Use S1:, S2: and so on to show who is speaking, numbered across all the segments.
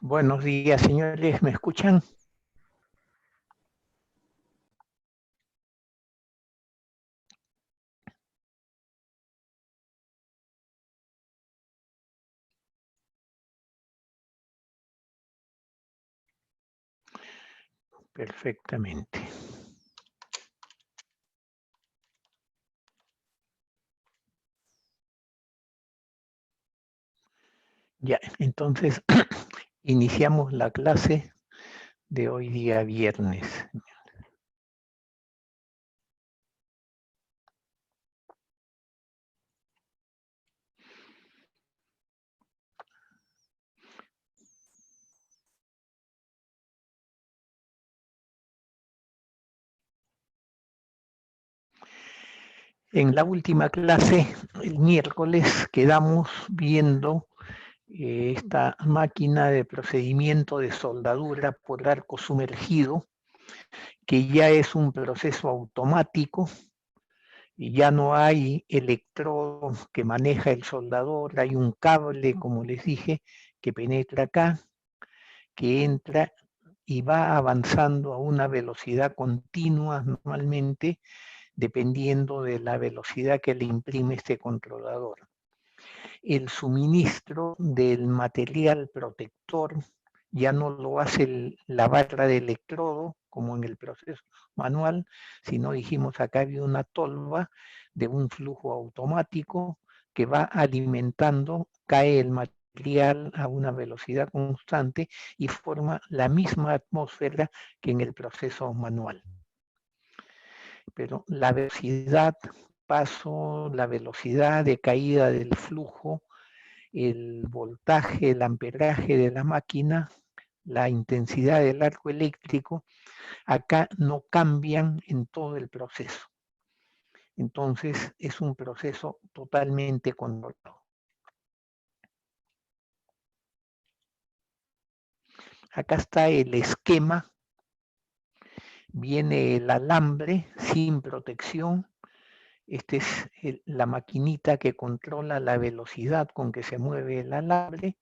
S1: Buenos días, señores, ¿me escuchan? Perfectamente. Ya, entonces iniciamos la clase de hoy día viernes. En la última clase, el miércoles, quedamos viendo esta máquina de procedimiento de soldadura por arco sumergido, que ya es un proceso automático y ya no hay electrodo que maneja el soldador, hay un cable, como les dije, que penetra acá, que entra y va avanzando a una velocidad continua normalmente, dependiendo de la velocidad que le imprime este controlador. El suministro del material protector ya no lo hace la barra de electrodo, como en el proceso manual, sino dijimos acá había una tolva de un flujo automático que va alimentando, cae el material a una velocidad constante y forma la misma atmósfera que en el proceso manual. Pero la velocidad paso, la velocidad de caída del flujo, el voltaje, el amperaje de la máquina, la intensidad del arco eléctrico, acá no cambian en todo el proceso. Entonces es un proceso totalmente controlado. Acá está el esquema, viene el alambre sin protección. Esta es la maquinita que controla la velocidad con que se mueve el alambre.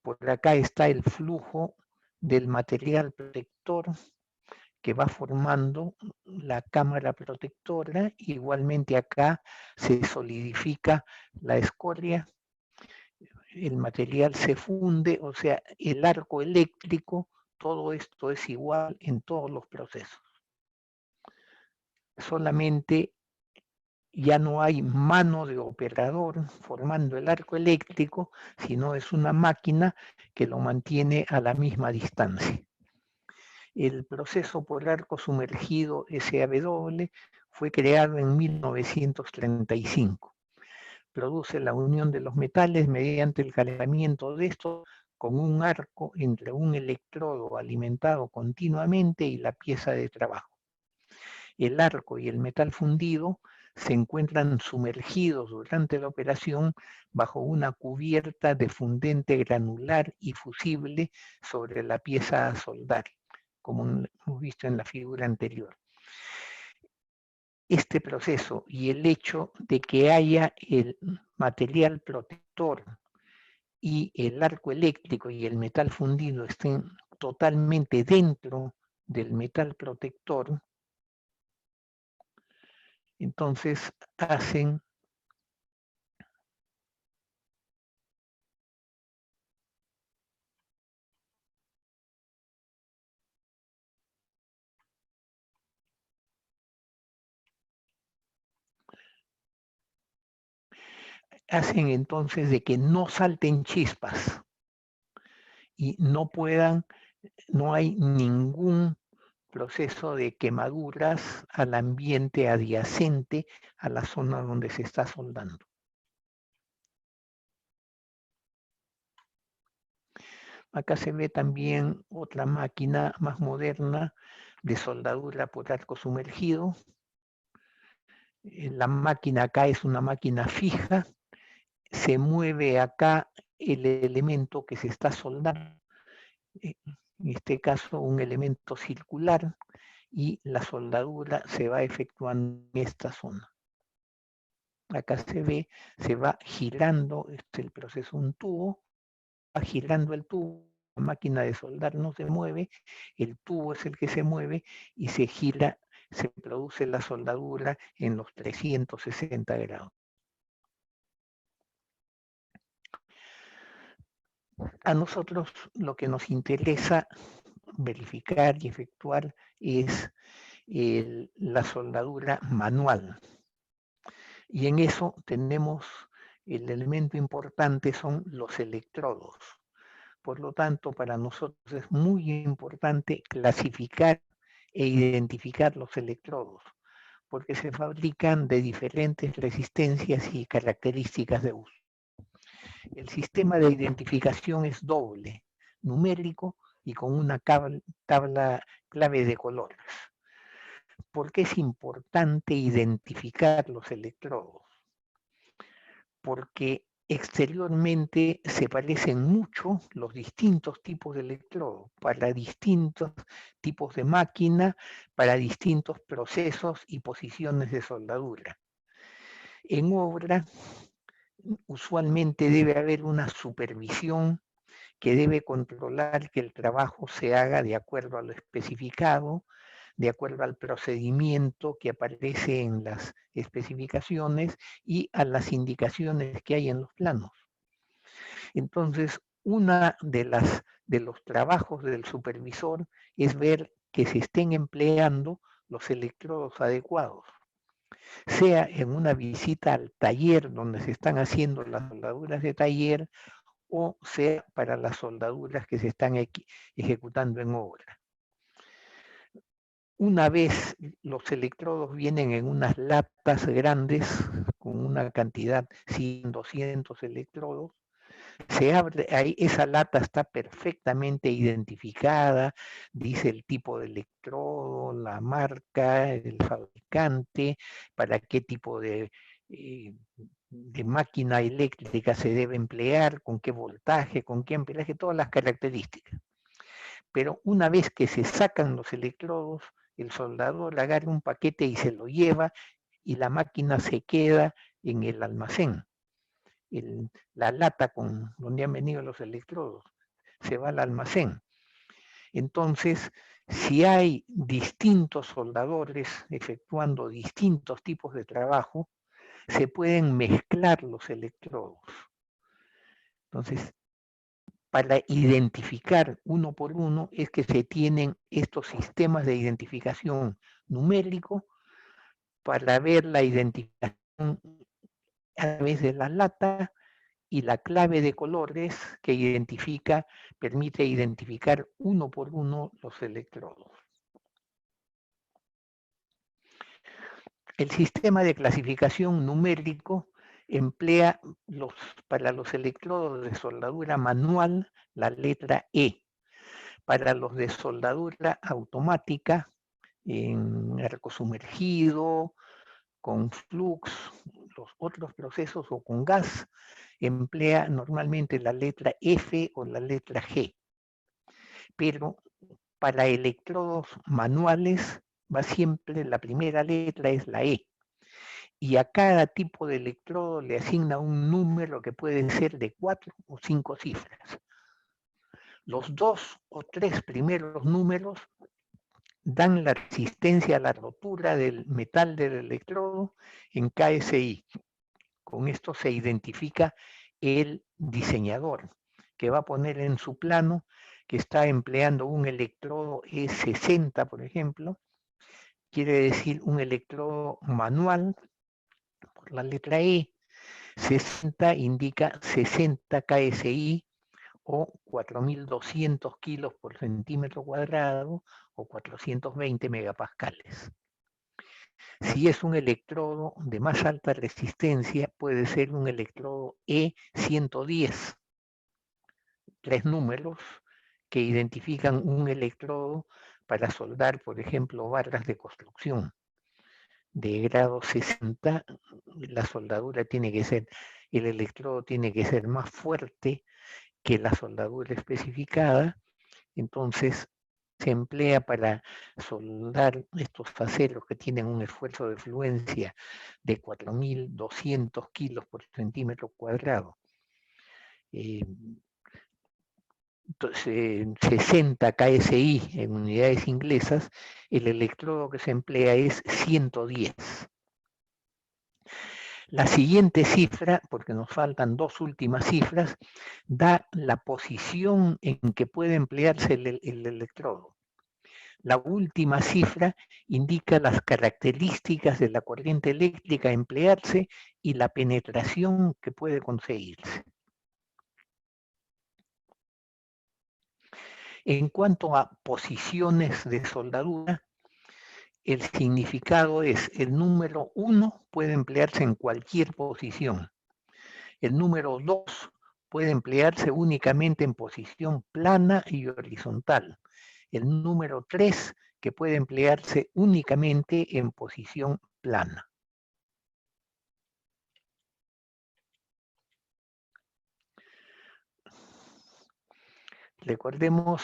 S1: Por acá está el flujo del material protector que va formando la cámara protectora. Igualmente acá se solidifica la escoria, el material se funde, o sea, el arco eléctrico, todo esto es igual en todos los procesos. Solamente ya no hay mano de operador formando el arco eléctrico, sino es una máquina que lo mantiene a la misma distancia. El proceso por arco sumergido SAW fue creado en 1935. Produce la unión de los metales mediante el calentamiento de estos con un arco entre un electrodo alimentado continuamente y la pieza de trabajo. El arco y el metal fundido se encuentran sumergidos durante la operación bajo una cubierta de fundente granular y fusible sobre la pieza a soldar, como hemos visto en la figura anterior. Este proceso y el hecho de que haya el material protector y el arco eléctrico y el metal fundido estén totalmente dentro del metal protector, entonces hacen entonces de que no salten chispas y no hay ningún proceso de quemaduras al ambiente adyacente a la zona donde se está soldando. Acá se ve también otra máquina más moderna de soldadura por arco sumergido. La máquina acá es una máquina fija. Se mueve acá el elemento que se está soldando. En este caso, un elemento circular. Y la soldadura se va efectuando en esta zona. Acá se va girando el proceso, un tubo, va girando el tubo, la máquina de soldar no se mueve, el tubo es el que se mueve y se gira, se produce la soldadura en los 360 grados. A nosotros lo que nos interesa verificar y efectuar es la soldadura manual. Y en eso tenemos el elemento importante son los electrodos. Por lo tanto, para nosotros es muy importante clasificar e identificar los electrodos, porque se fabrican de diferentes resistencias y características de uso. El sistema de identificación es doble, numérico y con una clave de colores. ¿Por qué es importante identificar los electrodos? Porque exteriormente se parecen mucho los distintos tipos de electrodos para distintos tipos de máquina, para distintos procesos y posiciones de soldadura. En obra, usualmente debe haber una supervisión que debe controlar que el trabajo se haga de acuerdo a lo especificado, de acuerdo al procedimiento que aparece en las especificaciones y a las indicaciones que hay en los planos. Entonces, una de los trabajos del supervisor es ver que se estén empleando los electrodos adecuados, sea en una visita al taller donde se están haciendo las soldaduras de taller o sea para las soldaduras que se están ejecutando en obra. Una vez los electrodos vienen en unas latas grandes con una cantidad, 100, 200 electrodos, se abre, ahí esa lata está perfectamente identificada, dice el tipo de electrodo, la marca, el fabricante, para qué tipo de máquina eléctrica se debe emplear, con qué voltaje, con qué amperaje, todas las características. Pero una vez que se sacan los electrodos, el soldador agarra un paquete y se lo lleva y la máquina se queda en el almacén. La lata donde han venido los electrodos se va al almacén. Entonces, si hay distintos soldadores efectuando distintos tipos de trabajo, se pueden mezclar los electrodos. Entonces, para identificar uno por uno es que se tienen estos sistemas de identificación numérico para ver la identificación a través de la lata y la clave de colores que permite identificar uno por uno los electrodos. El sistema de clasificación numérico emplea para los electrodos de soldadura manual la letra E. Para los de soldadura automática, en arco sumergido, con flux, los otros procesos o con gas, emplea normalmente la letra F o la letra G. Pero para electrodos manuales va siempre, la primera letra es la E. Y a cada tipo de electrodo le asigna un número que puede ser de 4 o 5 cifras. Los 2 o 3 primeros números dan la resistencia a la rotura del metal del electrodo en KSI. Con esto se identifica el diseñador, que va a poner en su plano que está empleando un electrodo E60, por ejemplo, quiere decir un electrodo manual, por la letra E. 60 indica 60 KSI o 4.200 kilos por centímetro cuadrado o 420 megapascales. Si es un electrodo de más alta resistencia, puede ser un electrodo E110, 3 números que identifican un electrodo para soldar, por ejemplo, barras de construcción. De grado 60, la soldadura tiene que ser, el electrodo tiene que ser más fuerte que la soldadura especificada, entonces se emplea para soldar estos aceros que tienen un esfuerzo de fluencia de 4.200 kilos por centímetro cuadrado. Entonces, 60 KSI en unidades inglesas, el electrodo que se emplea es 110. La siguiente cifra, porque nos faltan 2 últimas cifras, da la posición en que puede emplearse el electrodo. La última cifra indica las características de la corriente eléctrica a emplearse y la penetración que puede conseguirse. En cuanto a posiciones de soldadura, el significado es el número 1 puede emplearse en cualquier posición. El número 2 puede emplearse únicamente en posición plana y horizontal. El número 3 que puede emplearse únicamente en posición plana. Recordemos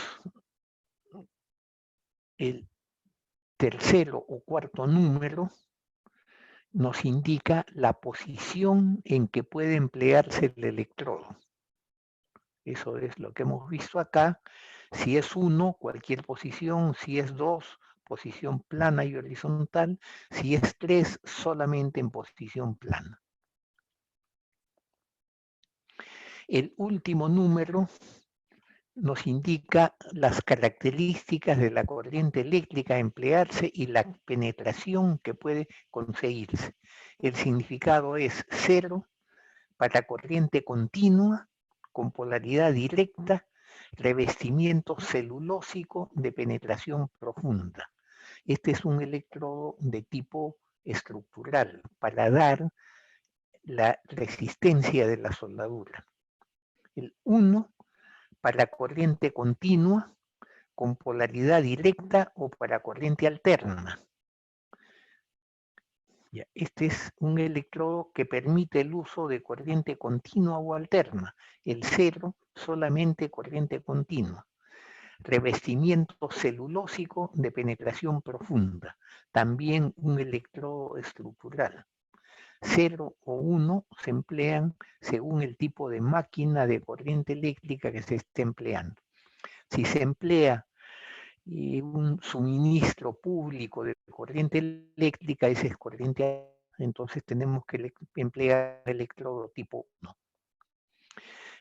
S1: el tercero o cuarto número nos indica la posición en que puede emplearse el electrodo. Eso es lo que hemos visto acá. Si es 1, cualquier posición. Si es 2, posición plana y horizontal. Si es 3, solamente en posición plana. El último número nos indica las características de la corriente eléctrica a emplearse y la penetración que puede conseguirse. El significado es 0 para corriente continua con polaridad directa, revestimiento celulósico de penetración profunda. Este es un electrodo de tipo estructural para dar la resistencia de la soldadura. El 1 para corriente continua con polaridad directa o para corriente alterna. Este es un electrodo que permite el uso de corriente continua o alterna. El 0 solamente corriente continua. Revestimiento celulósico de penetración profunda. También un electrodo estructural. 0 o 1 se emplean según el tipo de máquina de corriente eléctrica que se esté empleando. Si se emplea un suministro público de corriente eléctrica, esa es corriente, entonces tenemos que emplear electrodo tipo 1.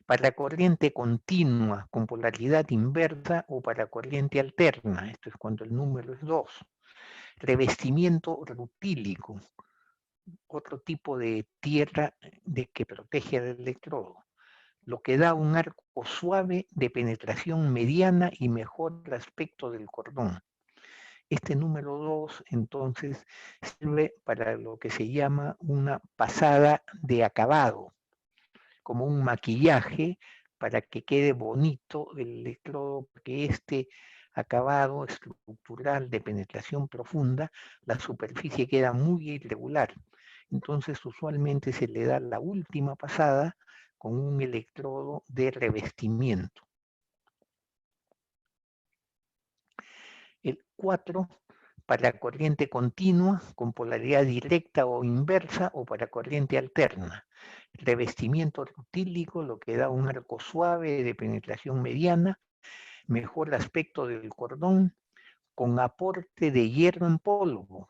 S1: Para corriente continua con polaridad inversa o para corriente alterna, esto es cuando el número es 2. Revestimiento rutílico, otro tipo de tierra que protege al electrodo, lo que da un arco suave de penetración mediana y mejor el aspecto del cordón. Este número 2, entonces, sirve para lo que se llama una pasada de acabado, como un maquillaje para que quede bonito el electrodo, porque este acabado estructural de penetración profunda, la superficie queda muy irregular. Entonces, usualmente se le da la última pasada con un electrodo de revestimiento. El 4 para corriente continua con polaridad directa o inversa o para corriente alterna. Revestimiento rutílico, lo que da un arco suave de penetración mediana Mejor aspecto del cordón con aporte de hierro en polvo.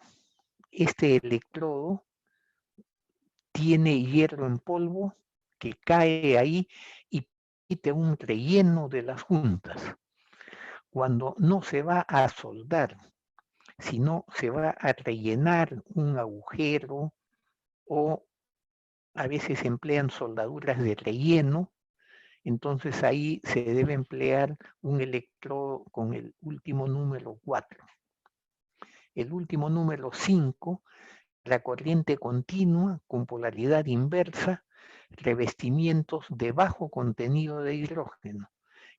S1: Este electrodo tiene hierro en polvo que cae ahí y permite un relleno de las juntas. Cuando no se va a soldar, sino se va a rellenar un agujero o a veces se emplean soldaduras de relleno, entonces ahí se debe emplear un electrodo con el último número 4. El último número 5, la corriente continua con polaridad inversa, revestimientos de bajo contenido de hidrógeno,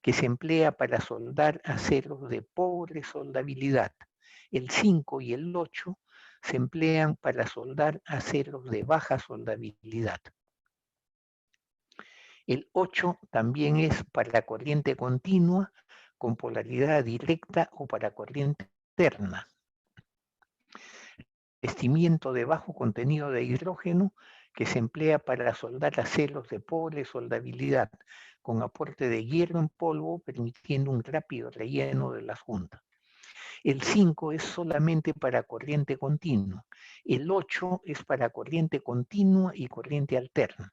S1: que se emplea para soldar aceros de pobre soldabilidad. El 5 y el 8 se emplean para soldar aceros de baja soldabilidad. El 8 también es para corriente continua con polaridad directa o para corriente alterna. Revestimiento de bajo contenido de hidrógeno que se emplea para soldar aceros de pobre soldabilidad con aporte de hierro en polvo, permitiendo un rápido relleno de las juntas. El 5 es solamente para corriente continua. El 8 es para corriente continua y corriente alterna.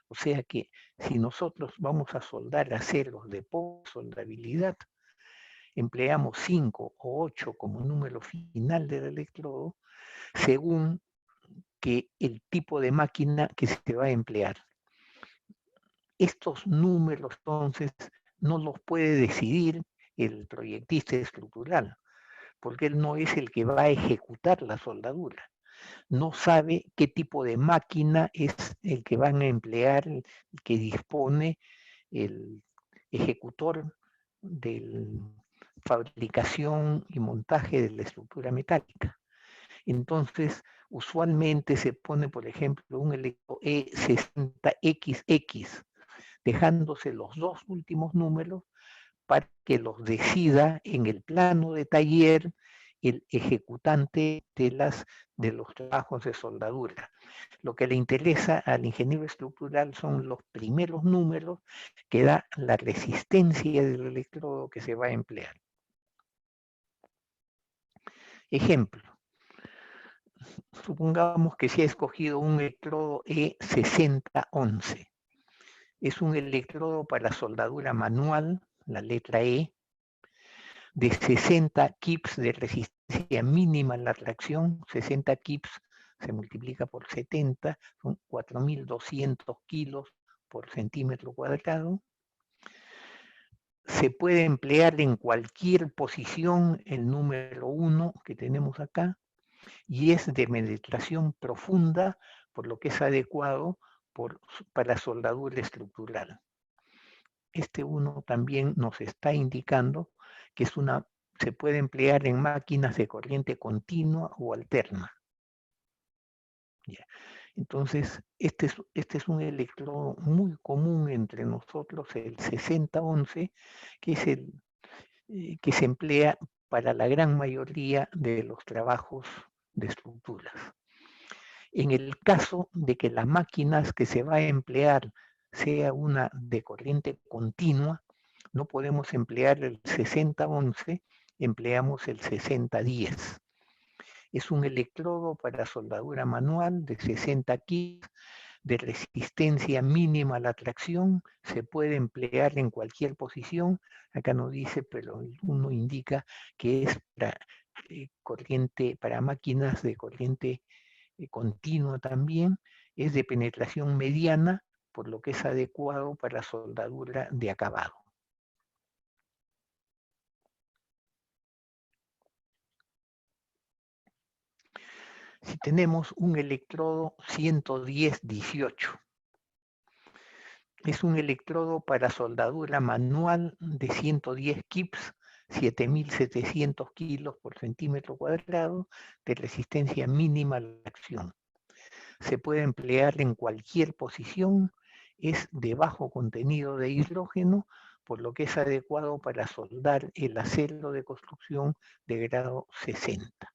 S1: O sea que si nosotros vamos a soldar aceros de pobre soldabilidad, empleamos 5 o 8 como número final del electrodo, según que el tipo de máquina que se va a emplear. Estos números, entonces, no los puede decidir el proyectista estructural, porque él no es el que va a ejecutar la soldadura. No sabe qué tipo de máquina es el que van a emplear, el que dispone el ejecutor de fabricación y montaje de la estructura metálica. Entonces, usualmente se pone, por ejemplo, un electrodo E60XX, dejándose los dos últimos números para que los decida en el plano de taller el ejecutante de los trabajos de soldadura. Lo que le interesa al ingeniero estructural son los primeros números que da la resistencia del electrodo que se va a emplear. Ejemplo, supongamos que se ha escogido un electrodo E6011. Es un electrodo para soldadura manual, la letra E, de 60 kips de resistencia mínima a la reacción. 60 kips se multiplica por 70, son 4.200 kilos por centímetro cuadrado. Se puede emplear en cualquier posición el número 1 que tenemos acá y es de penetración profunda, por lo que es adecuado para soldadura estructural. Este 1 también nos está indicando que se puede emplear en máquinas de corriente continua o alterna. Yeah. Entonces, este es un electrodo muy común entre nosotros, el 6011, que es el que se emplea para la gran mayoría de los trabajos de estructuras. En el caso de que las máquinas que se va a emplear sea una de corriente continua, no podemos emplear el 6011, empleamos el 6010. Es un electrodo para soldadura manual de 60 kilos de resistencia mínima a la tracción, se puede emplear en cualquier posición. Acá no dice, pero uno indica que es para máquinas de corriente continua también, es de penetración mediana, por lo que es adecuado para soldadura de acabado. Si tenemos un electrodo 110-18, es un electrodo para soldadura manual de 110 kips, 7.700 kilos por centímetro cuadrado, de resistencia mínima a la acción. Se puede emplear en cualquier posición, es de bajo contenido de hidrógeno, por lo que es adecuado para soldar el acero de construcción de grado 60.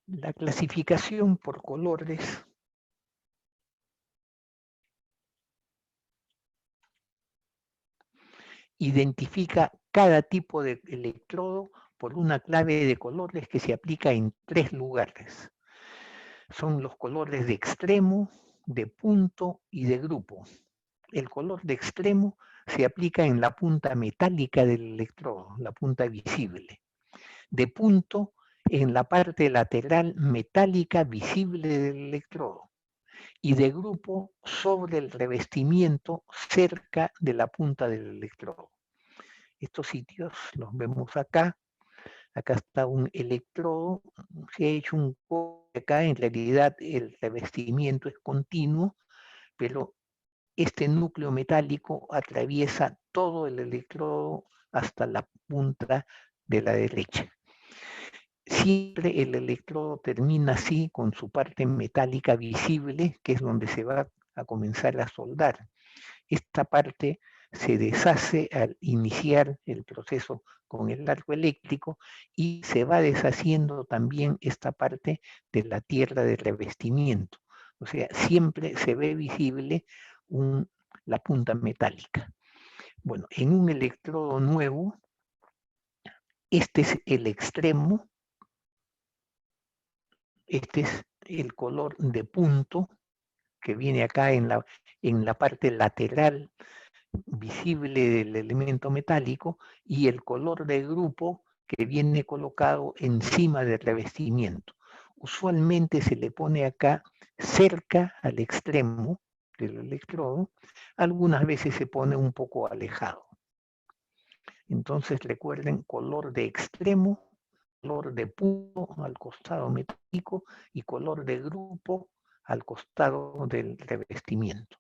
S1: La clasificación por colores identifica cada tipo de electrodo por una clave de colores que se aplica en 3 lugares. Son los colores de extremo, de punto y de grupo. El color de extremo se aplica en la punta metálica del electrodo, la punta visible. De punto, en la parte lateral metálica visible del electrodo. Y de grupo sobre el revestimiento cerca de la punta del electrodo. Estos sitios los vemos acá. Acá está un electrodo, se ha hecho un corte acá, en realidad el revestimiento es continuo, pero este núcleo metálico atraviesa todo el electrodo hasta la punta de la derecha. Siempre el electrodo termina así con su parte metálica visible, que es donde se va a comenzar a soldar. Esta parte se deshace al iniciar el proceso con el arco eléctrico y se va deshaciendo también esta parte de la tierra de revestimiento. O sea, siempre se ve visible la punta metálica. Bueno, en un electrodo nuevo, este es el extremo, este es el color de punto que viene acá en la parte lateral visible del elemento metálico, y el color de grupo que viene colocado encima del revestimiento. Usualmente se le pone acá cerca al extremo del electrodo, algunas veces se pone un poco alejado. Entonces recuerden, color de extremo, color de punto al costado metálico y color de grupo al costado del revestimiento.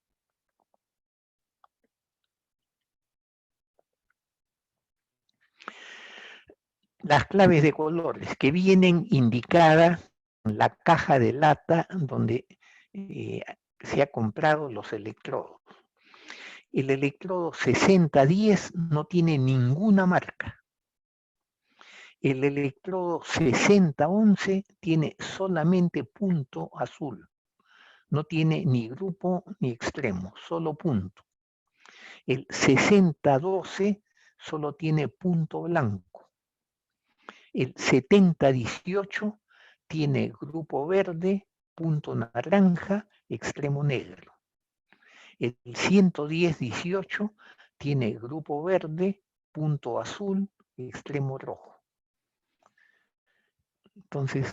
S1: Las claves de colores que vienen indicadas en la caja de lata donde se ha comprado los electrodos. El electrodo 6010 no tiene ninguna marca. El electrodo 6011 tiene solamente punto azul. No tiene ni grupo ni extremo, solo punto. El 6012 solo tiene punto blanco. El 7018 tiene grupo verde, punto naranja, extremo negro. El 11018 tiene grupo verde, punto azul, extremo rojo. Entonces,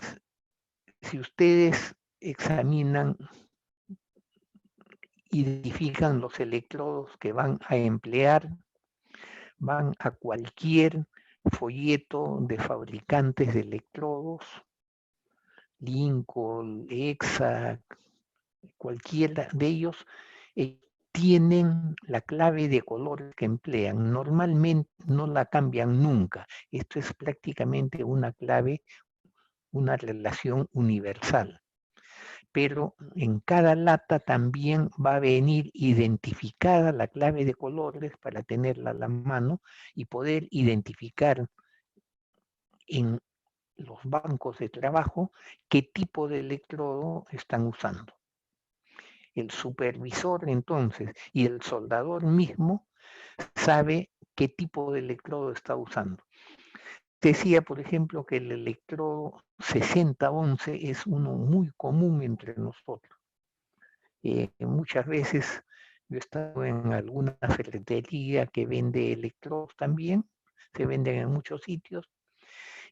S1: si ustedes examinan, identifican los electrodos que van a emplear, van a cualquier folleto de fabricantes de electrodos, Lincoln, EXA, cualquiera de ellos, tienen la clave de color que emplean. Normalmente no la cambian nunca. Esto es prácticamente una clave, una relación universal. Pero en cada lata también va a venir identificada la clave de colores para tenerla a la mano y poder identificar en los bancos de trabajo qué tipo de electrodo están usando. El supervisor entonces y el soldador mismo sabe qué tipo de electrodo está usando. Decía, por ejemplo, que el electrodo 6011 es uno muy común entre nosotros. Muchas veces yo he estado en alguna ferretería que vende electrodos también, se venden en muchos sitios,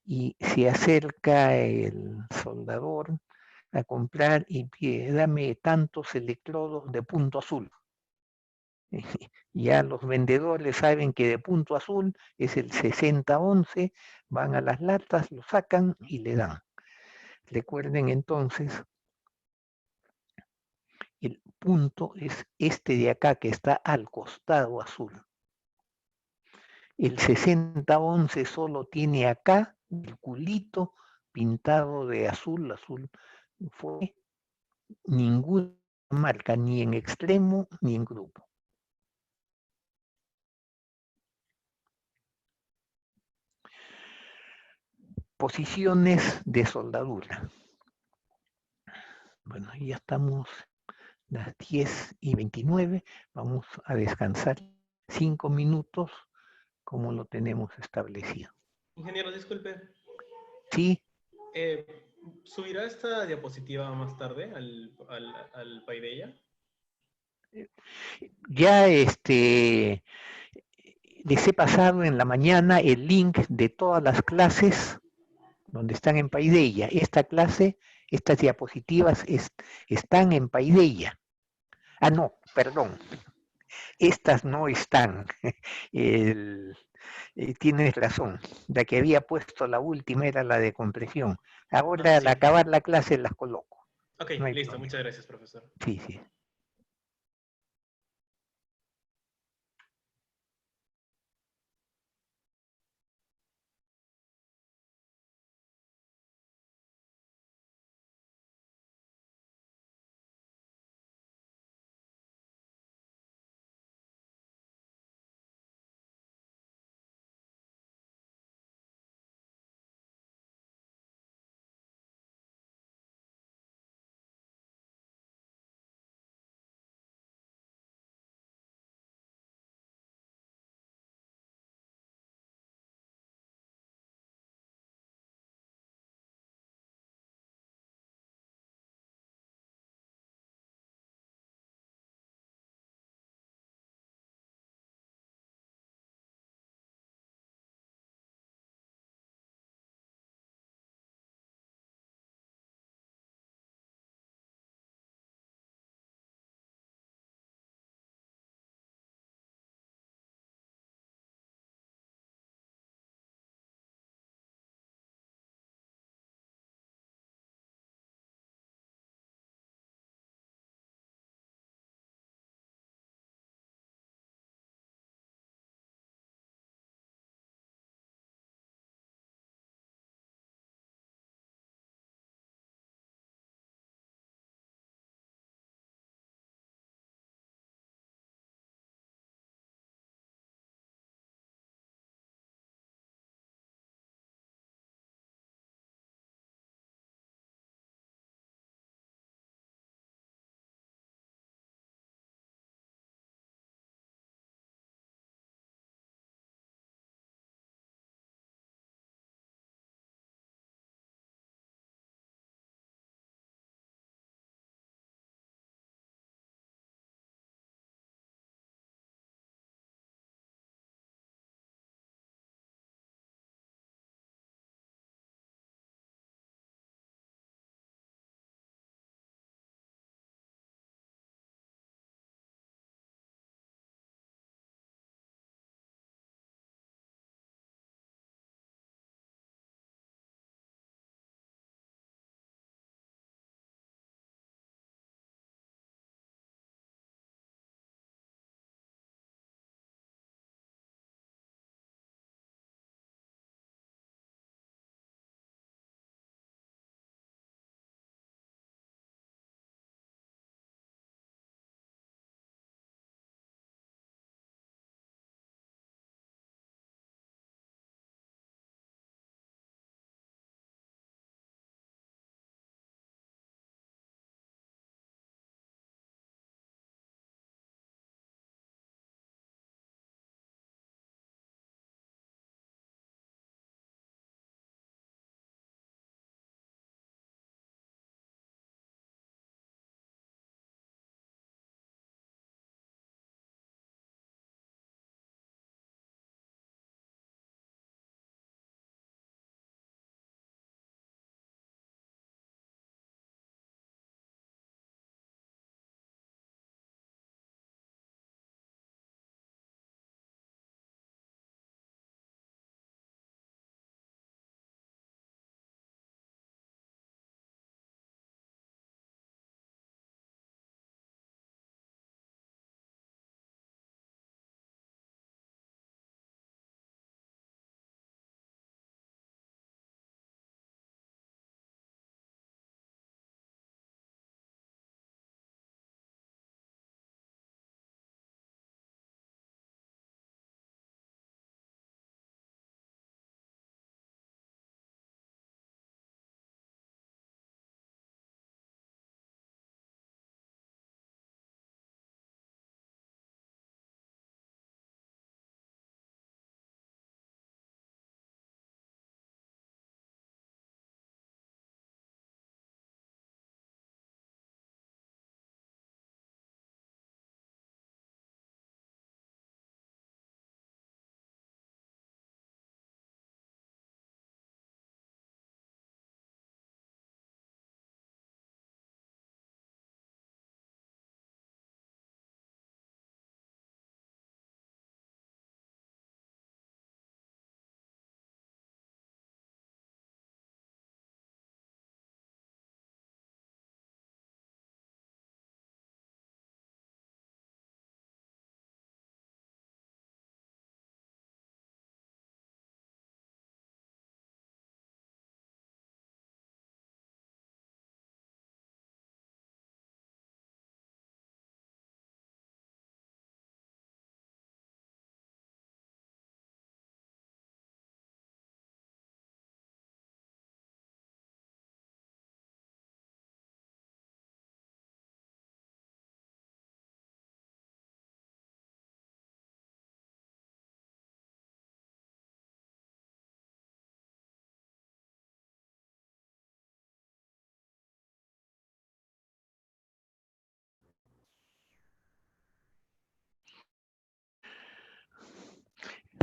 S1: y se acerca el soldador a comprar y pide, dame tantos electrodos de punto azul. Ya los vendedores saben que de punto azul es el 6011, van a las latas, lo sacan y le dan. Recuerden entonces, el punto es este de acá que está al costado azul. El 6011 solo tiene acá el culito pintado de azul, azul fue, ninguna marca, ni en extremo ni en grupo. Posiciones de soldadura. Bueno, ya estamos las 10:29, vamos a descansar 5 minutos como lo tenemos establecido.
S2: Ingeniero, disculpe.
S1: ¿Sí?
S2: Eh, ¿Subirá esta diapositiva más tarde al Paideia?
S1: Ya les he pasado en la mañana el link de todas las clases donde están en Paideia. Esta clase, estas diapositivas están en Paideia. Ah, no, perdón. Estas no están. El, tienes razón. La que había puesto la última era la de compresión.
S2: Ah,
S1: Ahora al
S2: sí.
S1: acabar la clase las coloco.
S2: Ok,
S1: No hay
S2: listo.
S1: problema.
S2: Muchas gracias, profesor.
S1: Sí, sí.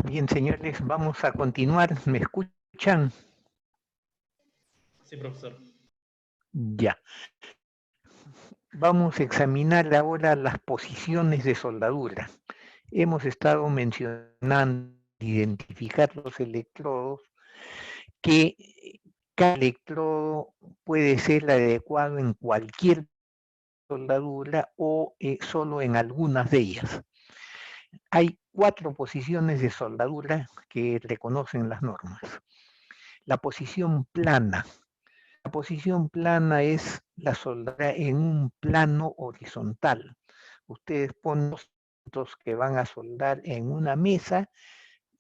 S1: Bien, señores, vamos a continuar. ¿Me escuchan?
S2: Sí, profesor.
S1: Ya. Vamos a examinar ahora las posiciones de soldadura. Hemos estado mencionando identificar los electrodos, que cada electrodo puede ser adecuado en cualquier soldadura o solo en algunas de ellas. Hay 4 posiciones de soldadura que reconocen las normas. La posición plana. La posición plana es la soldadura en un plano horizontal. Ustedes ponen los puntos que van a soldar en una mesa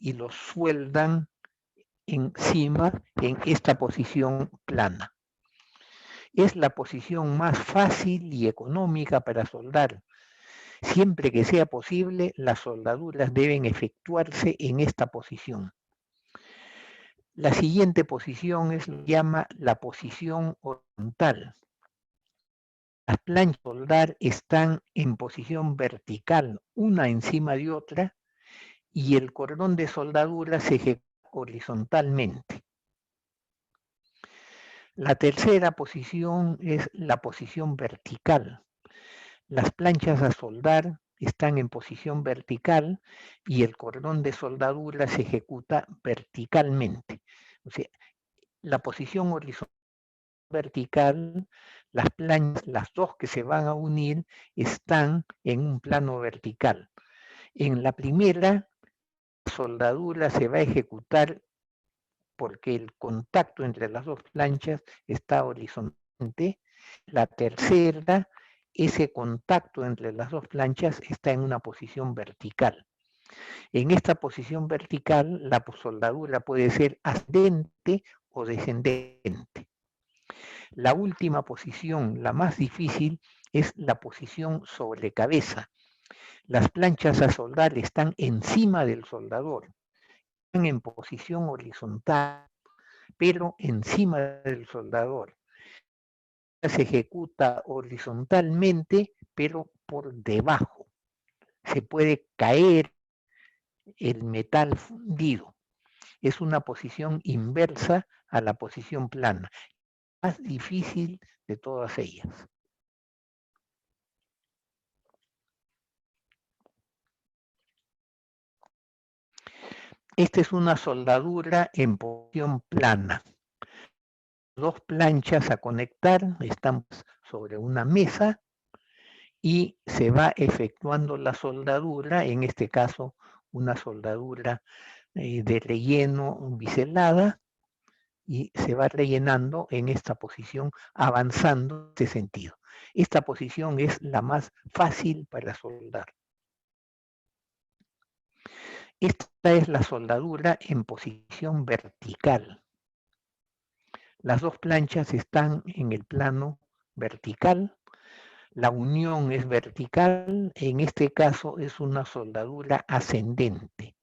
S1: y los sueldan encima en esta posición plana. Es la posición más fácil y económica para soldar. Siempre que sea posible, las soldaduras deben efectuarse en esta posición. La siguiente posición es lo que llama la posición horizontal. Las planchas de soldar están en posición vertical, una encima de otra, y el cordón de soldadura se ejecuta horizontalmente. La tercera posición es la posición vertical. Las planchas a soldar están en posición vertical y el cordón de soldadura se ejecuta verticalmente. O sea, la posición horizontal vertical, las planchas, las dos que se van a unir, están en un plano vertical. En la primera, la soldadura se va a ejecutar porque el contacto entre las dos planchas está horizontalmente. La tercera, ese contacto entre las dos planchas está en una posición vertical. En esta posición vertical, la soldadura puede ser ascendente o descendente. La última posición, la más difícil, es la posición sobre cabeza. Las planchas a soldar están encima del soldador, están en posición horizontal, pero encima del soldador. Se ejecuta horizontalmente, pero por debajo. Se puede caer el metal fundido. Es una posición inversa a la posición plana, más difícil de todas ellas. Esta es una soldadura en posición plana. Dos planchas a conectar, están sobre una mesa y se va efectuando la soldadura, en este caso una soldadura de relleno biselada, y se va rellenando en esta posición, avanzando en este sentido. Esta posición es la más fácil para soldar. Esta es la soldadura en posición vertical. Las dos planchas están en el plano vertical. La unión es vertical. En este caso es una soldadura ascendente.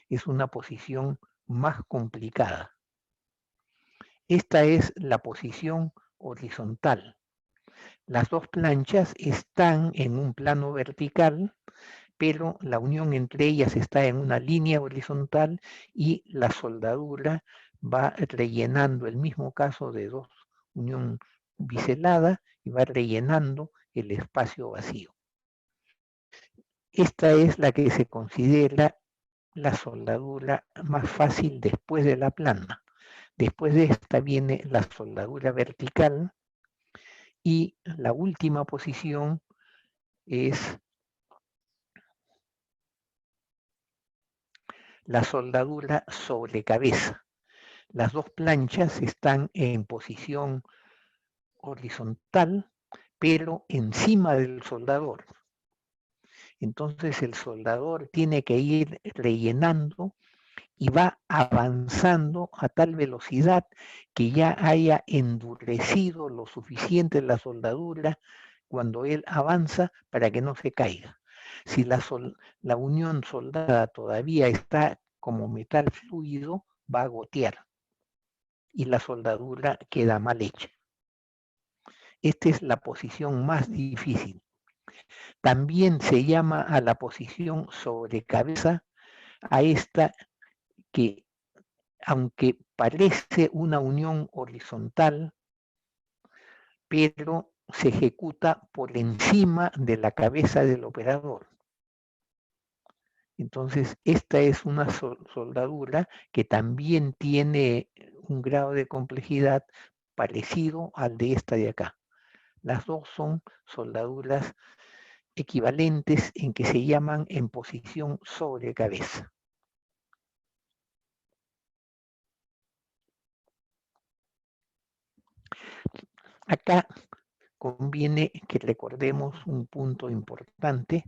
S1: Es una posición más complicada. Esta es la posición horizontal. Las dos planchas están en un plano vertical, pero la unión entre ellas está en una línea horizontal y la soldadura va rellenando, el mismo caso de dos unión biselada, y va rellenando el espacio vacío. Esta es la que se considera la soldadura más fácil después de la plana. Después de esta viene la soldadura vertical y la última posición es la soldadura sobre cabeza. Las dos planchas están en posición horizontal, pero encima del soldador. Entonces el soldador tiene que ir rellenando y va avanzando a tal velocidad que ya haya endurecido lo suficiente la soldadura cuando él avanza para que no se caiga. Si la unión soldada todavía está como metal fluido, va a gotear y la soldadura queda mal hecha. Esta es la posición más difícil. También se llama a la posición sobre cabeza a esta que, aunque parece una unión horizontal, pero se ejecuta por encima de la cabeza del operador. Entonces, esta es una soldadura que también tiene un grado de complejidad parecido al de esta de acá. Las dos son soldaduras equivalentes en que se llaman en posición sobre cabeza. Acá conviene que recordemos un punto importante.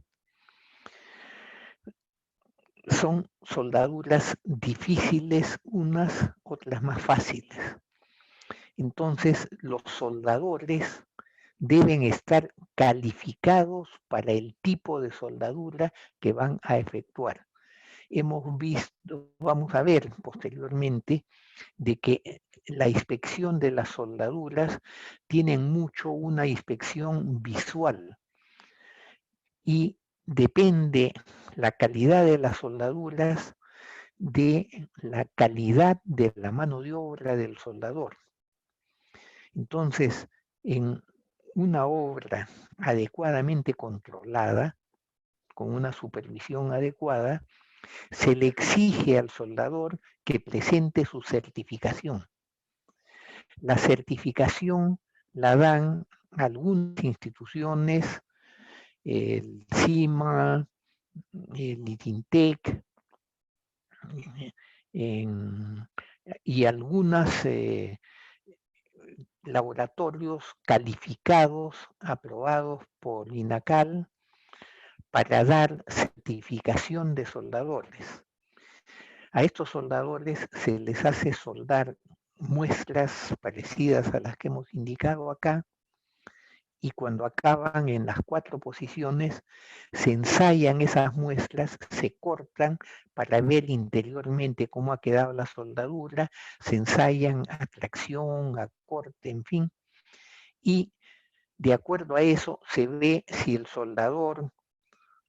S1: Son soldaduras difíciles unas, otras más fáciles. Entonces, los soldadores deben estar calificados para el tipo de soldadura que van a efectuar. Hemos visto, vamos a ver posteriormente, de que la inspección de las soldaduras tienen mucho una inspección visual y depende la calidad de las soldaduras de la calidad de la mano de obra del soldador. Entonces, en una obra adecuadamente controlada, con una supervisión adecuada, se le exige al soldador que presente su certificación. La certificación la dan algunas instituciones, el CIMA, el ITINTEC, y algunos laboratorios calificados, aprobados por INACAL, para dar certificación de soldadores. A estos soldadores se les hace soldar muestras parecidas a las que hemos indicado acá, y cuando acaban en las 4 posiciones, se ensayan esas muestras, se cortan para ver interiormente cómo ha quedado la soldadura, se ensayan a tracción, a corte, en fin, y de acuerdo a eso se ve si el soldador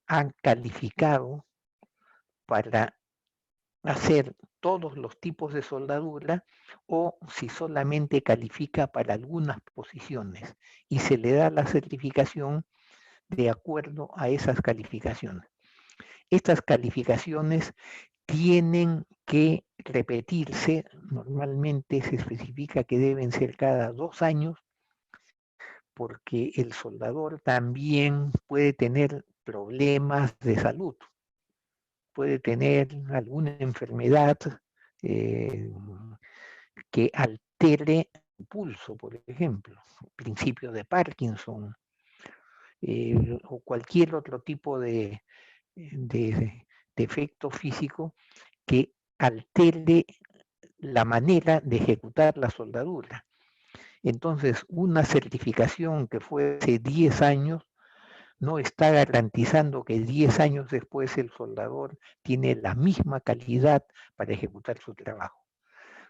S1: ha calificado para hacer todos los tipos de soldadura o si solamente califica para algunas posiciones y se le da la certificación de acuerdo a esas calificaciones. Estas calificaciones tienen que repetirse, normalmente se especifica que deben ser cada 2 años, porque el soldador también puede tener problemas de salud, puede tener alguna enfermedad que altere el pulso, por ejemplo, principio de Parkinson, o cualquier otro tipo de defecto físico que altere la manera de ejecutar la soldadura. Entonces, una certificación que fue hace 10 años no está garantizando que 10 años después el soldador tiene la misma calidad para ejecutar su trabajo.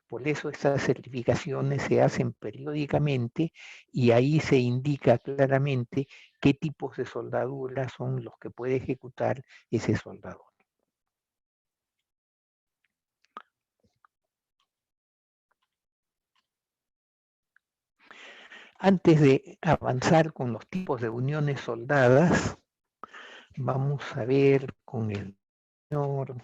S1: Por eso estas certificaciones se hacen periódicamente y ahí se indica claramente qué tipos de soldadura son los que puede ejecutar ese soldador. Antes de avanzar con los tipos de uniones soldadas, vamos a ver con el señor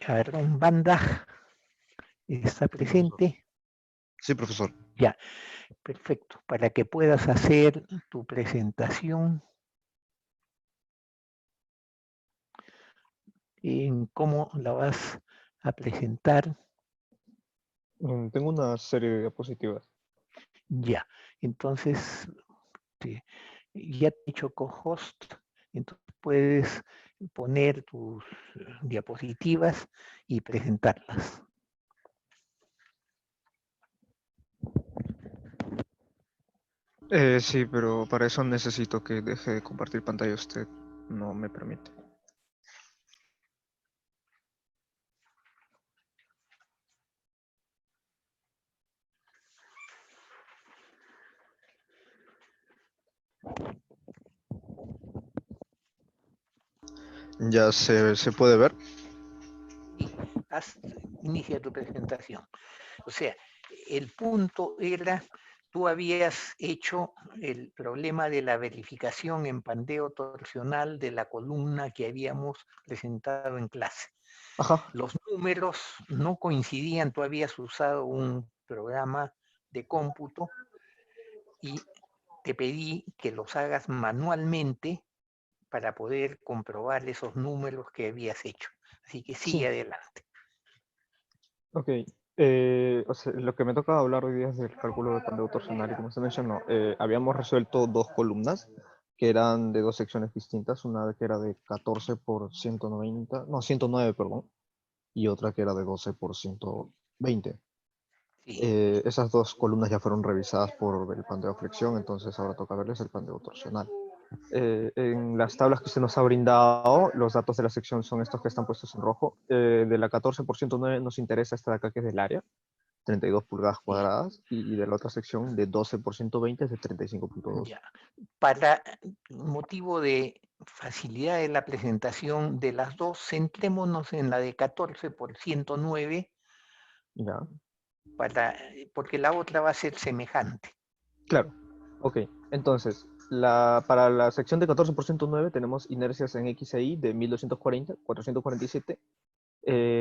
S1: Aaron Bandag. ¿Está presente?
S3: Sí, profesor.
S1: Ya, perfecto. Para que puedas hacer tu presentación en cómo la vas a presentar.
S4: Tengo una serie de diapositivas.
S1: Ya, entonces ya te he hecho co-host, entonces puedes poner tus diapositivas y presentarlas.
S4: Sí, pero para eso necesito que deje de compartir pantalla usted. No me permite. Ya se puede ver.
S1: Y inicia tu presentación. O sea, el punto era, tú habías hecho el problema de la verificación en pandeo torsional de la columna que habíamos presentado en clase.
S4: Ajá.
S1: Los números no coincidían, tú habías usado un programa de cómputo y te pedí que los hagas manualmente para poder comprobar esos números que habías hecho. Así que sigue
S4: Sí.
S1: adelante.
S4: Ok. O sea, lo que me toca hablar hoy día es del cálculo de pandeo torsional y como se mencionó, habíamos resuelto dos columnas que eran de dos secciones distintas, una que era de 14 por 190, no, 109, perdón, y otra que era de 12 por 120.
S1: Sí.
S4: Esas dos columnas ya fueron revisadas por el pandeo flexión, entonces ahora toca verles el pandeo torsional. En las tablas que usted nos ha brindado, los datos de la sección son estos que están puestos en rojo. De la 14 por 109 nos interesa esta de acá que es del área, 32 pulgadas
S1: Sí.
S4: cuadradas, y de la otra sección de 12 por 120 es de 35.2.
S1: Ya. Para motivo de facilidad de la presentación de las dos, centrémonos en la de 14 por 109,
S4: Ya,
S1: porque la otra va a ser semejante.
S4: claro. Ok, entonces, para la sección de 14 por 109 tenemos inercias en X e Y de 1240, 447,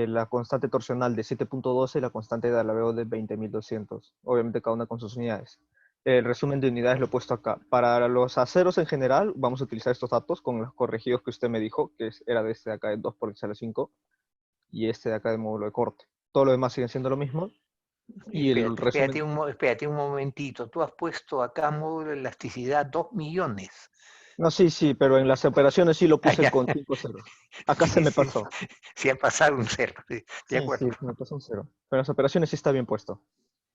S4: la constante torsional de 7.12 y la constante de alabeo de 20.200, obviamente cada una con sus unidades. El resumen de unidades lo he puesto acá. Para los aceros en general, vamos a utilizar estos datos con los corregidos que usted me dijo, que era de este de acá de 2 por 10 a la 5 y este de acá de módulo de corte. Todo lo demás sigue siendo lo mismo. Y el resumen...
S1: Espérate un momentito. Tú has puesto acá módulo de elasticidad 2 millones.
S4: No, sí, sí, pero en las operaciones sí lo
S1: Ah,
S4: puse
S1: ya.
S4: con 5 ceros. Acá se
S1: Sí,
S4: me
S1: sí,
S4: pasó.
S1: sí ha pasado un cero. Sí, de
S4: Sí,
S1: acuerdo.
S4: sí, se me pasó un cero. Pero en las operaciones sí está bien puesto.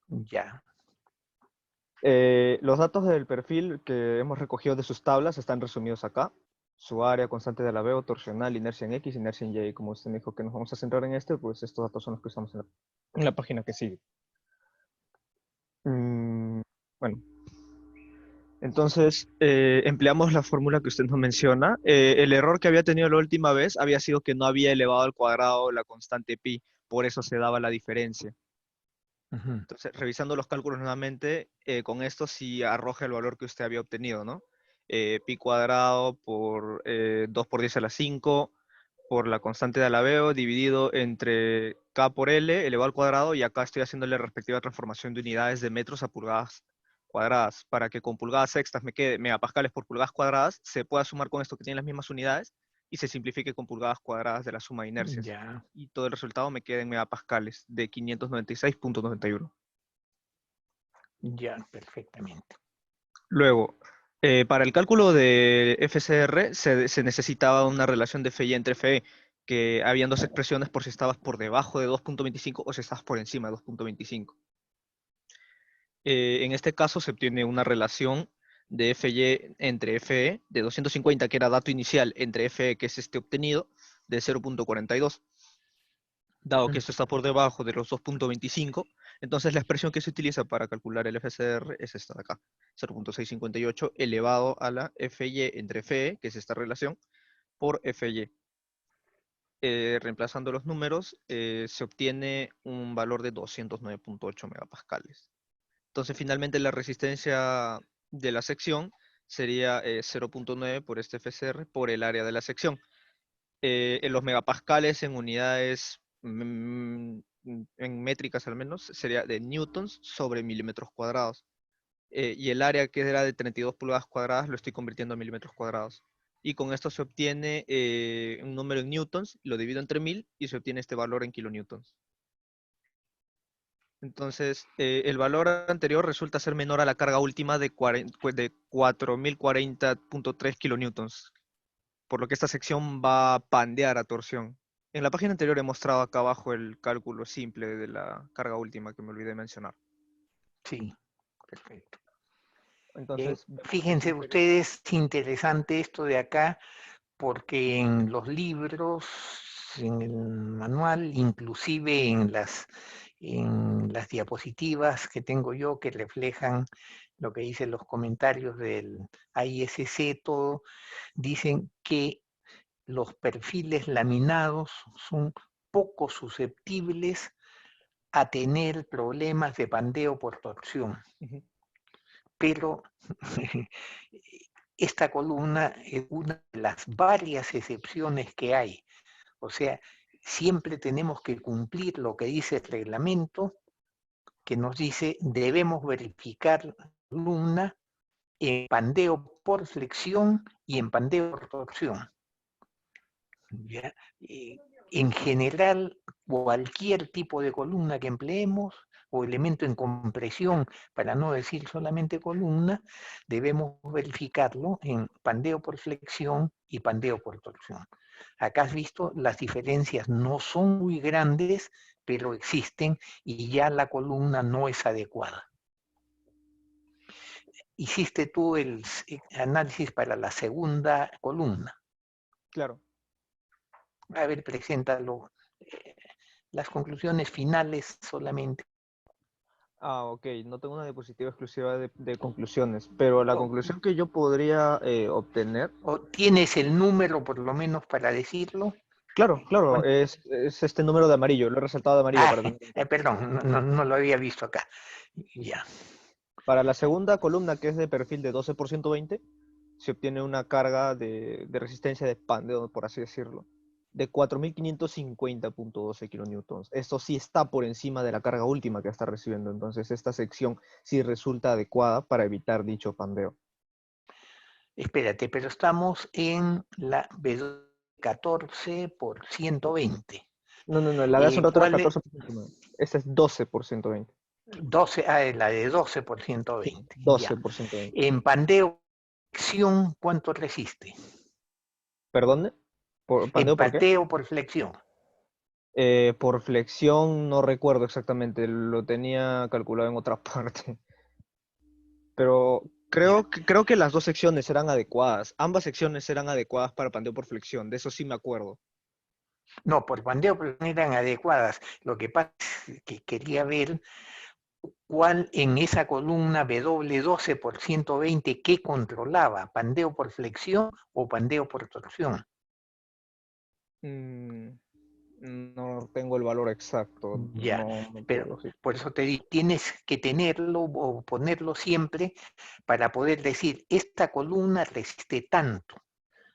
S1: Ya.
S4: Los datos del perfil que hemos recogido de sus tablas están resumidos acá. Su área, constante de alabeo, torsional, inercia en X, inercia en Y. Como usted me dijo que nos vamos a centrar en este, pues estos datos son los que usamos en la página que sigue. Bueno, entonces empleamos la fórmula que usted nos menciona. El error que había tenido la última vez había sido que no había elevado al cuadrado la constante pi, por eso se daba la diferencia.
S1: Ujú.
S4: Entonces, revisando los cálculos nuevamente, con esto sí arroja el valor que usted había obtenido, ¿no? Pi cuadrado por 2 por 10 a la 5 por la constante de alabeo dividido entre K por L elevado al cuadrado, y acá estoy haciendo la respectiva transformación de unidades de metros a pulgadas cuadradas para que con pulgadas sextas me quede megapascales por pulgadas cuadradas, se pueda sumar con esto que tiene las mismas unidades y se simplifique con pulgadas cuadradas de la suma de inercias.
S1: Ya.
S4: Y todo el resultado me queda en megapascales de 596.91.
S1: Ya, perfectamente.
S4: Luego, para el cálculo de FCR se necesitaba una relación de FI entre FE, que habían dos expresiones por si estabas por debajo de 2.25 o si estabas por encima de 2.25. En este caso se obtiene una relación de FY entre FE de 250, que era dato inicial, entre FE, que es este obtenido, de 0.42. Dado que esto está por debajo de los 2.25, entonces la expresión que se utiliza para calcular el FCR es esta de acá, 0.658 elevado a la FY entre FE, que es esta relación, por FY. Reemplazando los números, se obtiene un valor de 209.8 megapascales. Entonces, finalmente, la resistencia de la sección sería 0.9 por este FCR por el área de la sección. En los megapascales en unidades, en métricas al menos, sería de newtons sobre milímetros cuadrados. Y el área que era de 32 pulgadas cuadradas lo estoy convirtiendo a milímetros cuadrados. Y con esto se obtiene un número en newtons, lo divido entre 1000 y se obtiene este valor en kilonewtons. Entonces, el valor anterior resulta ser menor a la carga última de 4040.3 kilonewtons, por lo que esta sección va a pandear a torsión. En la página anterior he mostrado acá abajo el cálculo simple de la carga última que me olvidé mencionar.
S1: Sí, perfecto.
S4: Entonces, vemos que
S1: Fíjense ustedes, es interesante esto de acá, porque en los libros, en el manual, inclusive en las diapositivas que tengo yo que reflejan lo que dicen los comentarios del AISC, todo, dicen que los perfiles laminados son poco susceptibles a tener problemas de pandeo por torsión.
S4: Ujú.
S1: Pero esta columna es una de las varias excepciones que hay. O sea, siempre tenemos que cumplir lo que dice el reglamento, que nos dice debemos verificar la columna en pandeo por flexión y en pandeo por torsión. ¿Ya? En general, cualquier tipo de columna que empleemos o elemento en compresión, para no decir solamente columna, debemos verificarlo en pandeo por flexión y pandeo por torsión. Acá has visto, las diferencias no son muy grandes, pero existen y ya la columna no es adecuada. Hiciste tú el análisis para la segunda columna.
S4: Claro.
S1: A ver, preséntalo. Las conclusiones finales solamente.
S4: Ah, ok. No tengo una diapositiva exclusiva de conclusiones, pero la
S1: O,
S4: conclusión que yo podría obtener,
S1: o tienes el número por lo menos para decirlo.
S4: claro, claro,
S1: ¿Cuánto?
S4: es este número de amarillo, lo he resaltado de amarillo
S1: Ah,
S4: para tener en cuenta.
S1: perdón, no lo había visto acá. Ya.
S4: Para la segunda columna, que es de perfil de 12 por 120, se obtiene una carga de resistencia de pandeo, por así decirlo, de 4.550.12 kilonewtons. Esto sí está por encima de la carga última que está recibiendo, entonces esta sección sí resulta adecuada para evitar dicho pandeo.
S1: Espérate, pero estamos en la B14 por 120.
S4: No, la de hace un rato era
S1: ¿Cuál es?
S4: 14 por 109. Esta es 12 por 120.
S1: 12, la de 12 por 120.
S4: 12
S1: Ya.
S4: por 120.
S1: En pandeo, flexión, ¿cuánto resiste?
S4: ¿Perdón?
S1: En
S4: ¿Pandeo por qué?
S1: pandeo por flexión.
S4: Por flexión no recuerdo exactamente, lo tenía calculado en otra parte. Pero
S1: Ya.
S4: creo que las dos secciones eran adecuadas. Ambas secciones eran adecuadas para pandeo por flexión, de eso sí me acuerdo.
S1: No, por pandeo no eran adecuadas. Lo que pasa es que quería ver cuál en esa columna W12 por 120 qué controlaba, pandeo por flexión o pandeo por torsión.
S4: Mm, no tengo el valor exacto,
S1: Ya,
S4: no me
S1: pero
S4: puedo decir.
S1: por eso te digo, tienes que tenerlo o ponerlo siempre para poder decir, esta columna resiste tanto.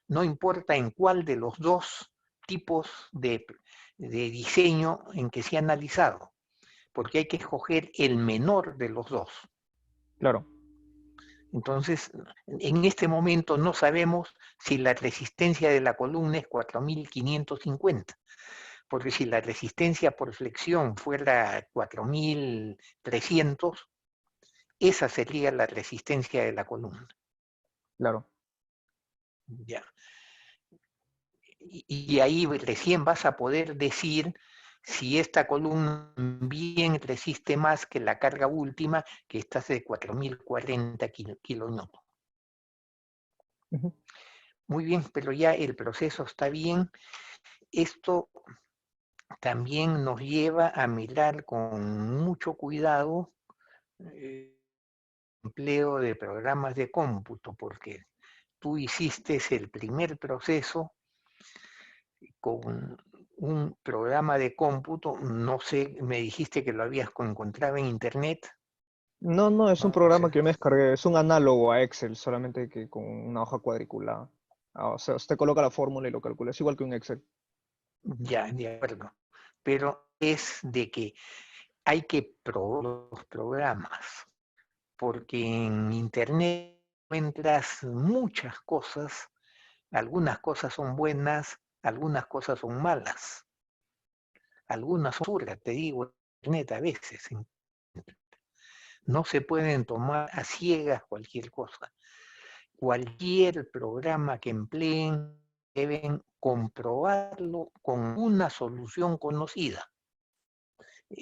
S1: No importa en cuál de los dos tipos de diseño en que se ha analizado, porque hay que escoger el menor de los dos.
S4: Claro,
S1: Entonces, en este momento no sabemos si la resistencia de la columna es 4.550, porque si la resistencia por flexión fuera 4.300, esa sería la resistencia de la columna.
S4: claro.
S1: Ya. Y ahí recién vas a poder decir si esta columna bien resiste más que la carga última, que está de 4.040 kilonewton.
S4: Ujú.
S1: Muy bien, pero ya el proceso está bien. Esto también nos lleva a mirar con mucho cuidado el empleo de programas de cómputo, porque tú hiciste el primer proceso con un programa de cómputo, no sé, me dijiste que lo habías encontrado en internet.
S4: No, es un
S1: O
S4: programa
S1: sea,
S4: que yo me descargué, es un análogo a Excel, solamente que con una hoja cuadriculada. Ah, o sea, usted coloca la fórmula y lo calcula, es igual que un Excel.
S1: ya, de acuerdo. Pero es de que hay que probar los programas, porque en internet encuentras muchas cosas, algunas cosas son buenas, algunas cosas son malas, algunas son absurdas, te digo, en internet a veces. No se pueden tomar a ciegas cualquier cosa. Cualquier programa que empleen deben comprobarlo con una solución conocida.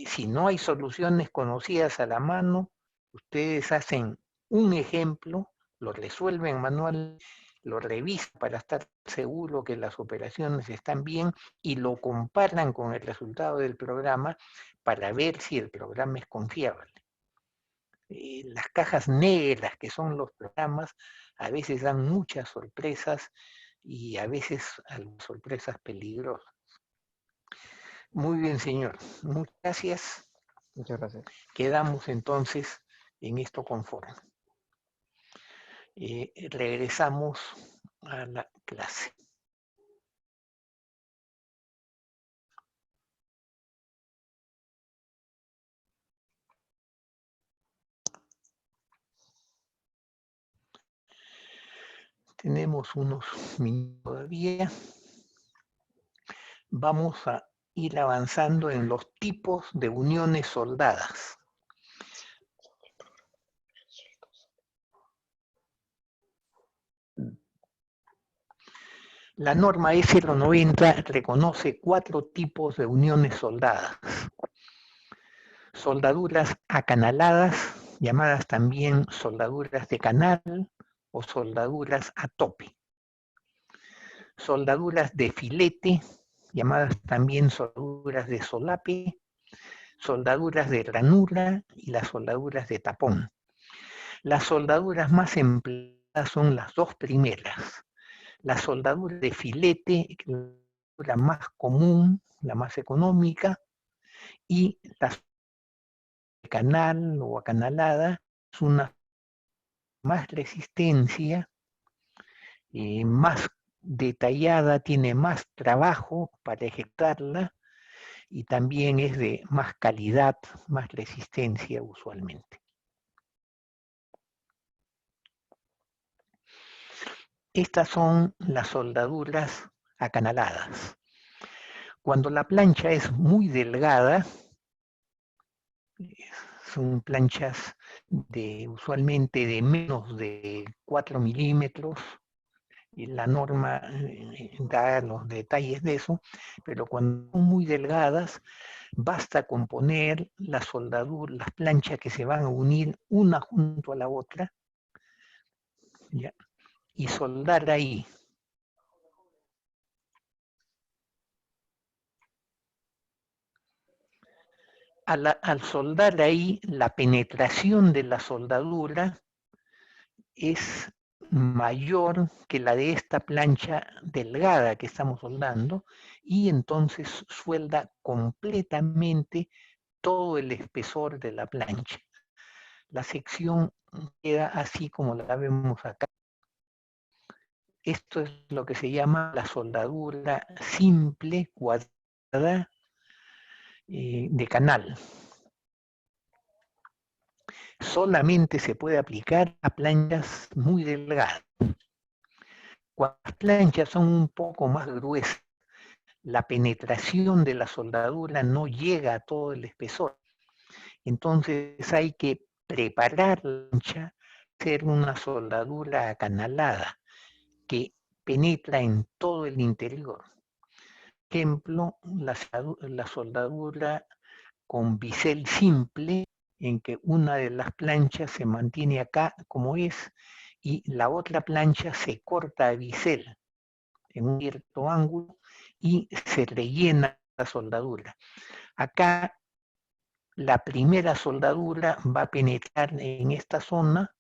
S1: Si no hay soluciones conocidas a la mano, ustedes hacen un ejemplo, lo resuelven manual, lo revisan para estar seguro que las operaciones están bien y lo comparan con el resultado del programa para ver si el programa es confiable. Las cajas negras que son los programas a veces dan muchas sorpresas y a veces sorpresas peligrosas. Muy bien, señor. Muchas gracias.
S4: Muchas gracias.
S1: Quedamos entonces en esto conforme. Regresamos a la clase. Tenemos unos minutos todavía. Vamos a ir avanzando en los tipos de uniones soldadas. La norma E090 reconoce 4 tipos de uniones soldadas. Soldaduras acanaladas, llamadas también soldaduras de canal o soldaduras a tope. Soldaduras de filete, llamadas también soldaduras de solape, soldaduras de ranura y las soldaduras de tapón. Las soldaduras más empleadas son las dos primeras. La soldadura de filete, la soldadura más común, la más económica, y la de canal o acanalada es una más resistencia, más detallada, tiene más trabajo para ejecutarla y también es de más calidad, más resistencia usualmente. Estas son las soldaduras acanaladas. Cuando la plancha es muy delgada, son planchas usualmente de menos de 4 milímetros, y la norma da los detalles de eso, pero cuando son muy delgadas, basta con poner las planchas que se van a unir una junto a la otra, ¿ya? Y soldar ahí. Al soldar ahí, la penetración de la soldadura es mayor que la de esta plancha delgada que estamos soldando, y entonces suelda completamente todo el espesor de la plancha. La sección queda así como la vemos acá. Esto es lo que se llama la soldadura simple cuadrada de canal. Solamente se puede aplicar a planchas muy delgadas. Cuando las planchas son un poco más gruesas, la penetración de la soldadura no llega a todo el espesor. Entonces hay que preparar la plancha, hacer una soldadura acanalada que penetra en todo el interior. Por ejemplo, la soldadura con bisel simple, en que una de las planchas se mantiene acá como es y la otra plancha se corta a bisel en un cierto ángulo y se rellena la soldadura. Acá la primera soldadura va a penetrar en esta zona,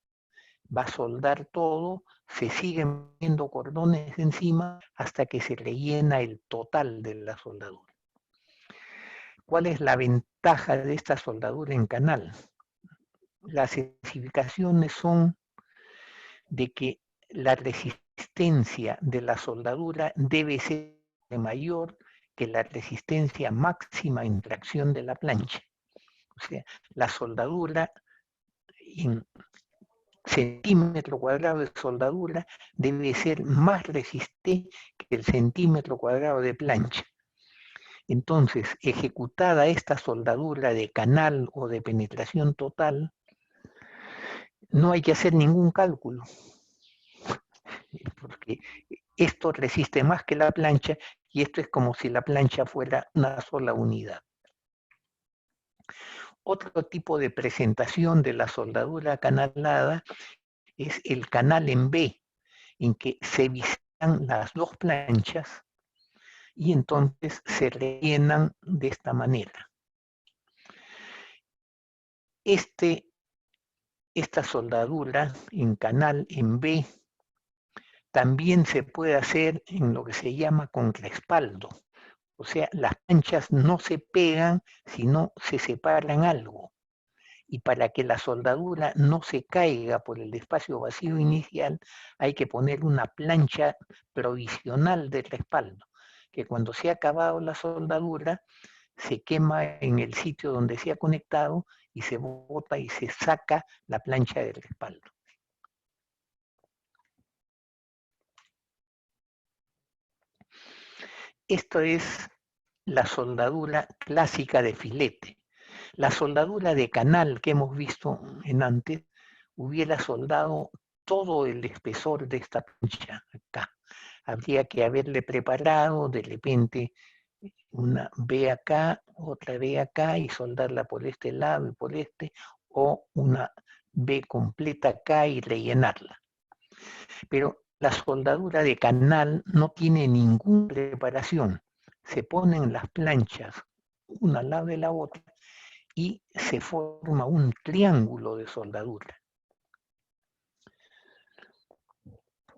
S1: va a soldar todo, se siguen poniendo cordones encima hasta que se rellena el total de la soldadura. ¿Cuál es la ventaja de esta soldadura en canal? Las especificaciones son de que la resistencia de la soldadura debe ser mayor que la resistencia máxima en tracción de la plancha. O sea, la soldadura en centímetro cuadrado de soldadura debe ser más resistente que el centímetro cuadrado de plancha. Entonces, ejecutada esta soldadura de canal o de penetración total, no hay que hacer ningún cálculo, porque esto resiste más que la plancha y esto es como si la plancha fuera una sola unidad. Otro tipo de presentación de la soldadura acanalada es el canal en B, en que se visitan las dos planchas y entonces se rellenan de esta manera. Esta soldadura en canal en B también se puede hacer en lo que se llama contraespaldo. O sea, las planchas no se pegan, sino se separan algo. Y para que la soldadura no se caiga por el espacio vacío inicial, hay que poner una plancha provisional de respaldo, que cuando se ha acabado la soldadura, se quema en el sitio donde se ha conectado y se bota y se saca la plancha de respaldo. Esto es la soldadura clásica de filete. La soldadura de canal que hemos visto en antes hubiera soldado todo el espesor de esta plancha acá. Habría que haberle preparado de repente una B acá, otra B acá y soldarla por este lado y por este, o una B completa acá y rellenarla. Pero la soldadura de canal no tiene ninguna preparación. Se ponen las planchas una al lado de la otra y se forma un triángulo de soldadura.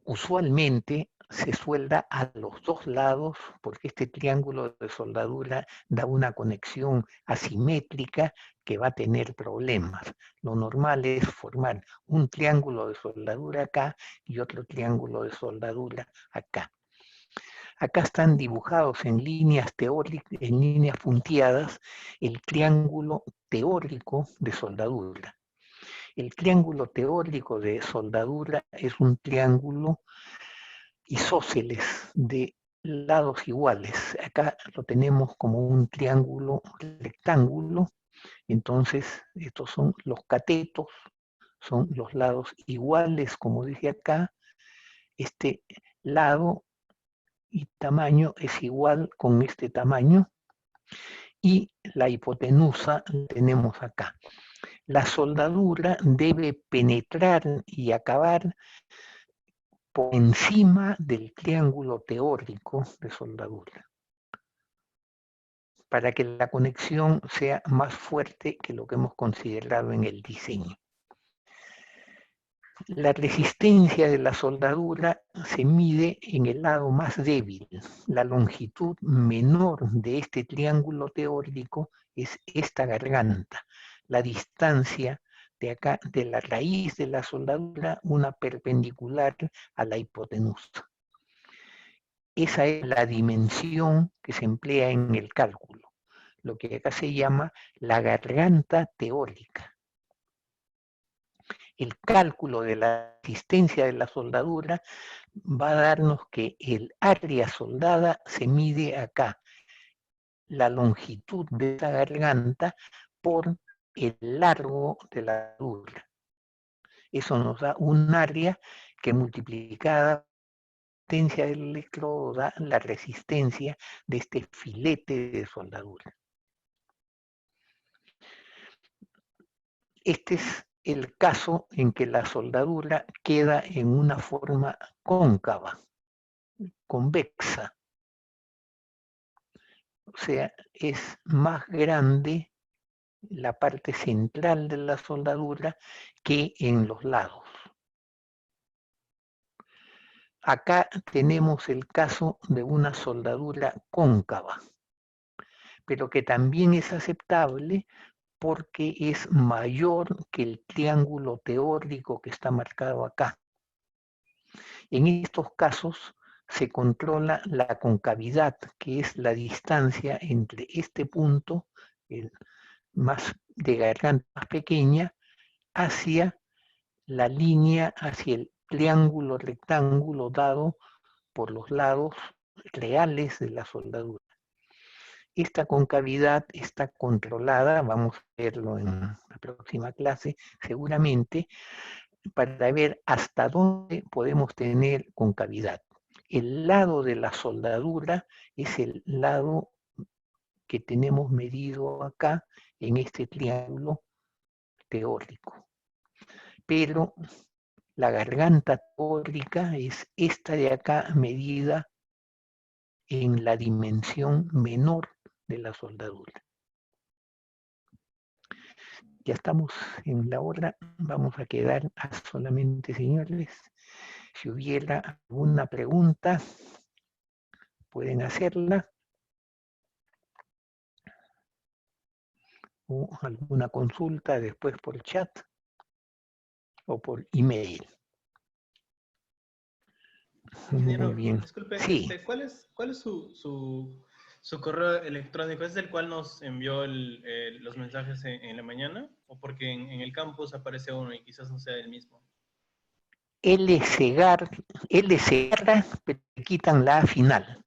S1: Usualmente se suelda a los dos lados porque este triángulo de soldadura da una conexión asimétrica que va a tener problemas. Lo normal es formar un triángulo de soldadura acá y otro triángulo de soldadura acá. Acá están dibujados en líneas teóricas, en líneas punteadas, el triángulo teórico de soldadura. El triángulo teórico de soldadura es un triángulo isósceles de lados iguales. Acá lo tenemos como un triángulo rectángulo. Entonces, estos son los catetos, son los lados iguales, como dije acá. Este lado y tamaño es igual con este tamaño. Y la hipotenusa la tenemos acá. La soldadura debe penetrar y acabar por encima del triángulo teórico de soldadura, para que la conexión sea más fuerte que lo que hemos considerado en el diseño. La resistencia de la soldadura se mide en el lado más débil. La longitud menor de este triángulo teórico es esta garganta. La distancia de acá, de la raíz de la soldadura, una perpendicular a la hipotenusa. Esa es la dimensión que se emplea en el cálculo, lo que acá se llama la garganta teórica. El cálculo de la resistencia de la soldadura va a darnos que el área soldada se mide acá, la longitud de esa garganta por el largo de la soldadura. Eso nos da un área que multiplicada por la resistencia del electrodo da la resistencia de este filete de soldadura. Este es el caso en que la soldadura queda en una forma cóncava, convexa. O sea, es más grande la parte central de la soldadura que en los lados. Acá tenemos el caso de una soldadura cóncava, pero que también es aceptable porque es mayor que el triángulo teórico que está marcado acá. En estos casos se controla la concavidad, que es la distancia entre este punto, el más de garganta más pequeña, hacia la línea, hacia el triángulo rectángulo dado por los lados reales de la soldadura. Esta concavidad está controlada, vamos a verlo en la próxima clase seguramente, para ver hasta dónde podemos tener concavidad. El lado de la soldadura es el lado que tenemos medido acá en este triángulo teórico. Pero la garganta teórica es esta de acá medida en la dimensión menor de la soldadura. Ya estamos en la hora, vamos a quedar solamente, señores, Si hubiera alguna pregunta, pueden hacerla. O alguna consulta después por chat o por email. Muy
S2: Ingeniero,
S1: bien.
S2: disculpe,
S1: Sí,
S2: ¿cuál es su correo electrónico? ¿Es el cual nos envió los mensajes en la mañana? ¿O porque en el campus aparece uno y quizás no sea el mismo?
S1: L Segarra, pero le quitan la A final.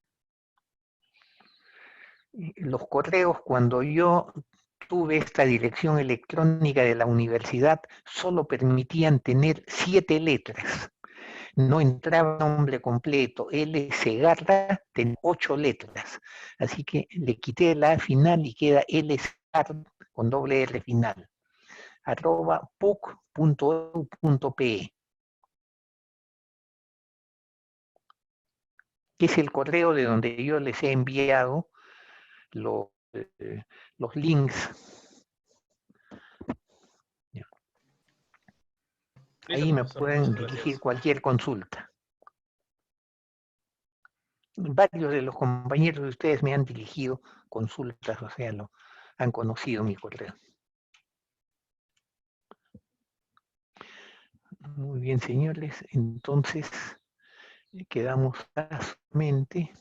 S1: Los correos, cuando yo tuve esta dirección electrónica de la universidad, solo permitían tener 7 letras. No entraba nombre completo. L Segarra tenía 8 letras. Así que le quité la A final y queda L Segarra con doble R final. @puc.edu.pe. Que es el correo de donde yo les he enviado los links.
S2: Listo,
S1: Ahí me
S2: profesor.
S1: pueden
S2: Muchas
S1: dirigir
S2: gracias.
S1: cualquier consulta. Varios de los compañeros de ustedes me han dirigido consultas, o sea, han conocido mi correo. Muy bien, señores. Entonces, quedamos solamente